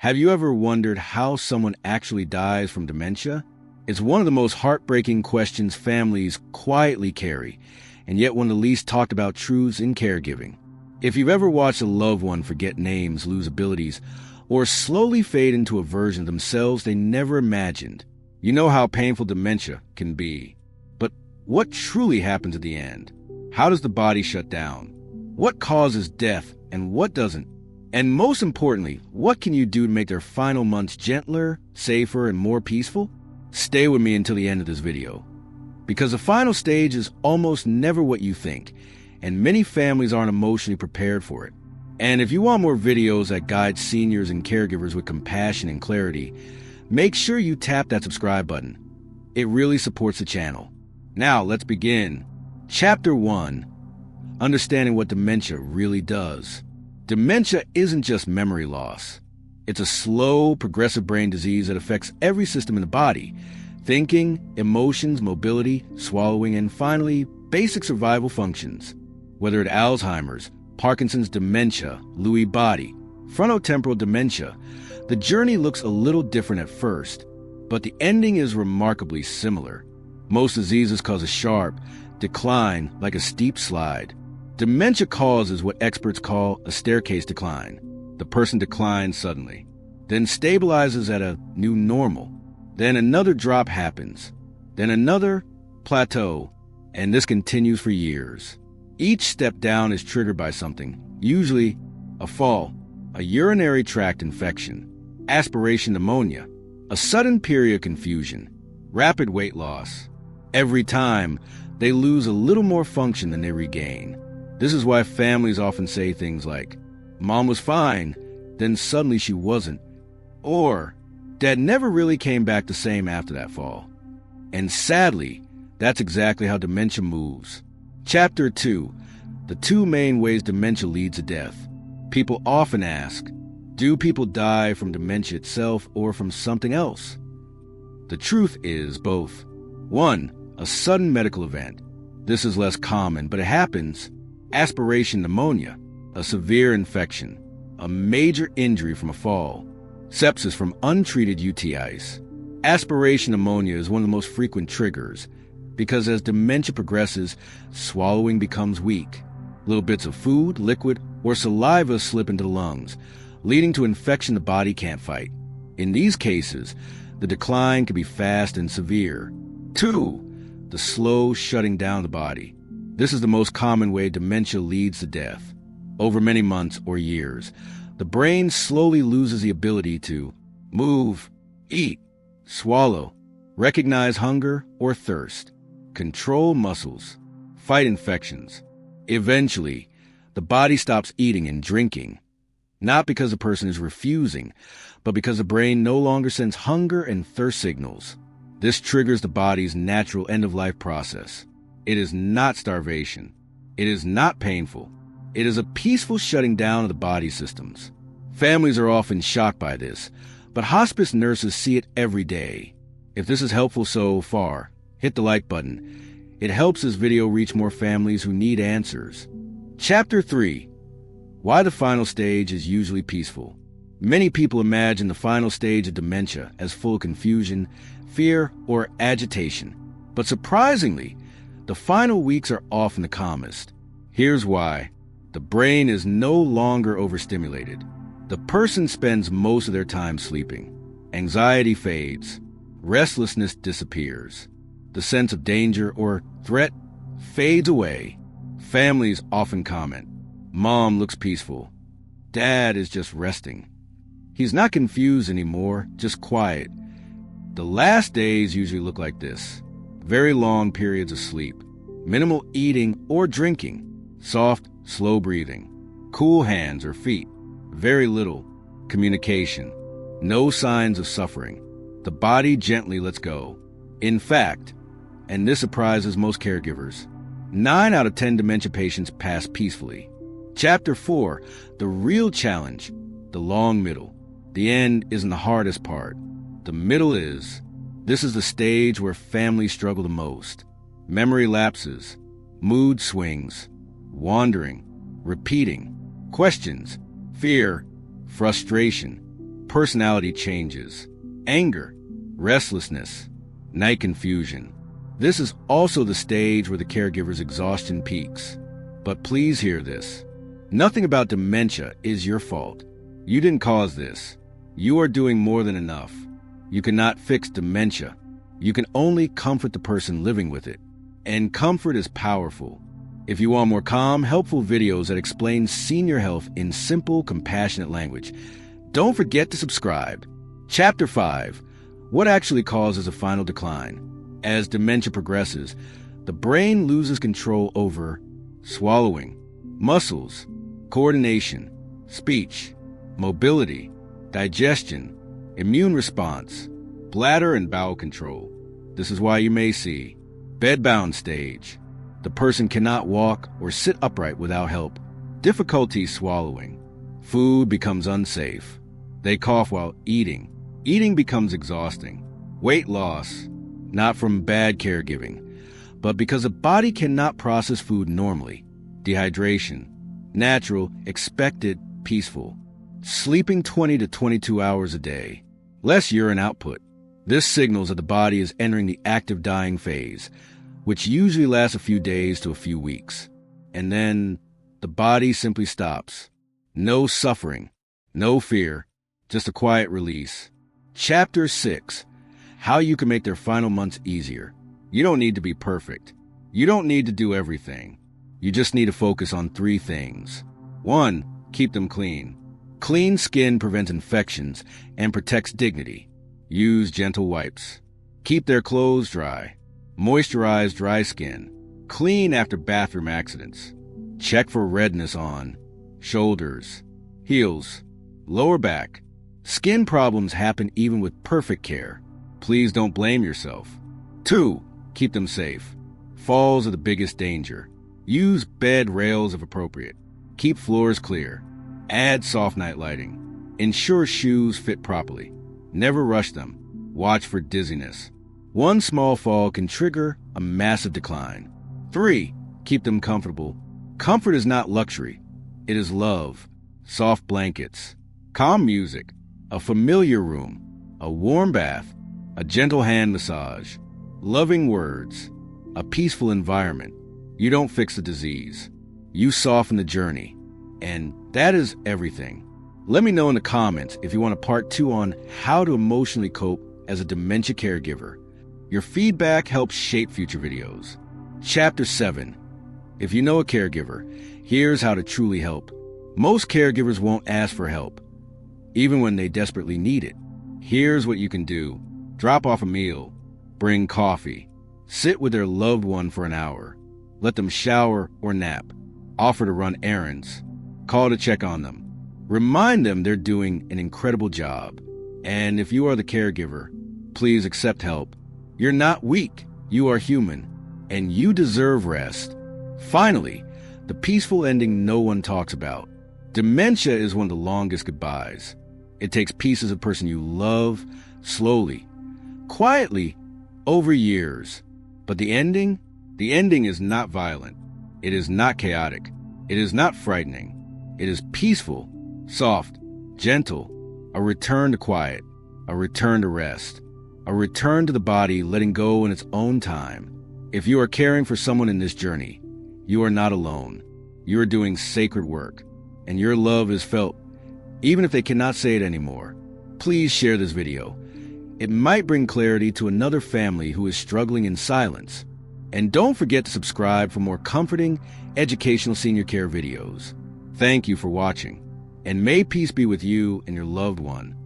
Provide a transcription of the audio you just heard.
Have you ever wondered how someone actually dies from dementia? It's one of the most heartbreaking questions families quietly carry, and yet one of the least talked about truths in caregiving. If you've ever watched a loved one forget names, lose abilities, or slowly fade into a version of themselves they never imagined, you know how painful dementia can be. But what truly happens at the end? How does the body shut down? What causes death and what doesn't? And most importantly, what can you do to make their final months gentler, safer, and more peaceful? Stay with me until the end of this video, because the final stage is almost never what you think, and many families aren't emotionally prepared for it. And if you want more videos that guide seniors and caregivers with compassion and clarity, make sure you tap that subscribe button. It really supports the channel. Now, let's begin. Chapter 1. Understanding what dementia really does. Dementia isn't just memory loss. It's a slow, progressive brain disease that affects every system in the body: thinking, emotions, mobility, swallowing, and finally, basic survival functions. Whether it's Alzheimer's, Parkinson's, dementia, Lewy Body, frontotemporal dementia, the journey looks a little different at first, but the ending is remarkably similar. Most diseases cause a sharp decline, like a steep slide. Dementia causes what experts call a staircase decline. The person declines suddenly, then stabilizes at a new normal. Then another drop happens, then another plateau, and this continues for years. Each step down is triggered by something, usually a fall, a urinary tract infection, aspiration pneumonia, a sudden period of confusion, rapid weight loss. Every time, they lose a little more function than they regain. This is why families often say things like, "Mom was fine, then suddenly she wasn't," or "Dad never really came back the same after that fall." And sadly, that's exactly how dementia moves. Chapter 2. The two main ways dementia leads to death. People often ask, do people die from dementia itself or from something else? The truth is both. 1. A sudden medical event. This is less common, but it happens. Aspiration pneumonia, a severe infection, a major injury from a fall. Sepsis from untreated UTIs. Aspiration pneumonia is one of the most frequent triggers because as dementia progresses, swallowing becomes weak. Little bits of food, liquid, or saliva slip into the lungs, leading to infection the body can't fight. In these cases, the decline can be fast and severe. 2. The slow shutting down of the body. This is the most common way dementia leads to death. Over many months or years, the brain slowly loses the ability to move, eat, swallow, recognize hunger or thirst, control muscles, fight infections. Eventually, the body stops eating and drinking, not because the person is refusing, but because the brain no longer sends hunger and thirst signals. This triggers the body's natural end-of-life process. It is not starvation. It is not painful. It is a peaceful shutting down of the body systems. Families are often shocked by this, but hospice nurses see it every day. If this is helpful so far, hit the like button. It helps this video reach more families who need answers. Chapter 3. Why the final stage is usually peaceful. Many people imagine the final stage of dementia as full of confusion, fear, or agitation. But surprisingly, the final weeks are often the calmest. Here's why. The brain is no longer overstimulated. The person spends most of their time sleeping. Anxiety fades. Restlessness disappears. The sense of danger or threat fades away. Families often comment, "Mom looks peaceful. Dad is just resting. He's not confused anymore, just quiet." The last days usually look like this. Very long periods of sleep, minimal eating or drinking, soft, slow breathing, cool hands or feet, very little communication, no signs of suffering. The body gently lets go. In fact, and this surprises most caregivers, 9 out of 10 dementia patients pass peacefully. Chapter 4, the real challenge, the long middle. The end isn't the hardest part. The middle is. This is the stage where families struggle the most. Memory lapses, mood swings, wandering, repeating, questions, fear, frustration, personality changes, anger, restlessness, night confusion. This is also the stage where the caregiver's exhaustion peaks. But please hear this. Nothing about dementia is your fault. You didn't cause this. You are doing more than enough. You cannot fix dementia. You can only comfort the person living with it. And comfort is powerful. If you want more calm, helpful videos that explain senior health in simple, compassionate language, don't forget to subscribe. Chapter 5. What actually causes a final decline? As dementia progresses, the brain loses control over swallowing, muscles, coordination, speech, mobility, digestion, immune response, bladder and bowel control. This is why you may see bedbound stage. The person cannot walk or sit upright without help. Difficulty swallowing. Food becomes unsafe. They cough while eating. Eating becomes exhausting. Weight loss, not from bad caregiving, but because the body cannot process food normally. Dehydration, natural, expected, peaceful. Sleeping 20 to 22 hours a day. Less urine output. This signals that the body is entering the active dying phase, which usually lasts a few days to a few weeks. And then the body simply stops. No suffering, no fear, just a quiet release. Chapter 6. How you can make their final months easier. You don't need to be perfect. You don't need to do everything. You just need to focus on 3 things. 1. Keep them clean. Clean skin prevents infections and protects dignity. Use gentle wipes. Keep their clothes dry. Moisturize dry skin. Clean after bathroom accidents. Check for redness on shoulders, heels, lower back. Skin problems happen even with perfect care. Please don't blame yourself. 2. Keep them safe. Falls are the biggest danger. Use bed rails if appropriate. Keep floors clear. Add soft night lighting. Ensure shoes fit properly. Never rush them. Watch for dizziness. One small fall can trigger a massive decline. 3. Keep them comfortable. Comfort is not luxury. It is love. Soft blankets. Calm music. A familiar room. A warm bath. A gentle hand massage. Loving words. A peaceful environment. You don't fix the disease. You soften the journey. And that is everything. Let me know in the comments if you want a part 2 on how to emotionally cope as a dementia caregiver. Your feedback helps shape future videos. Chapter 7. If you know a caregiver, here's how to truly help. Most caregivers won't ask for help, even when they desperately need it. Here's what you can do. Drop off a meal. Bring coffee. Sit with their loved one for an hour. Let them shower or nap. Offer to run errands. Call to check on them. Remind them they're doing an incredible job. And if you are the caregiver, please accept help. You're not weak. You are human. And you deserve rest. Finally, the peaceful ending no one talks about. Dementia is one of the longest goodbyes. It takes pieces of the person you love, slowly, quietly, over years. But the ending is not violent. It is not chaotic. It is not frightening. It is peaceful, soft, gentle, a return to quiet, a return to rest, a return to the body letting go in its own time. If you are caring for someone in this journey, you are not alone. You are doing sacred work, and your love is felt, even if they cannot say it anymore. Please share this video. It might bring clarity to another family who is struggling in silence. And don't forget to subscribe for more comforting, educational senior care videos. Thank you for watching, and may peace be with you and your loved one.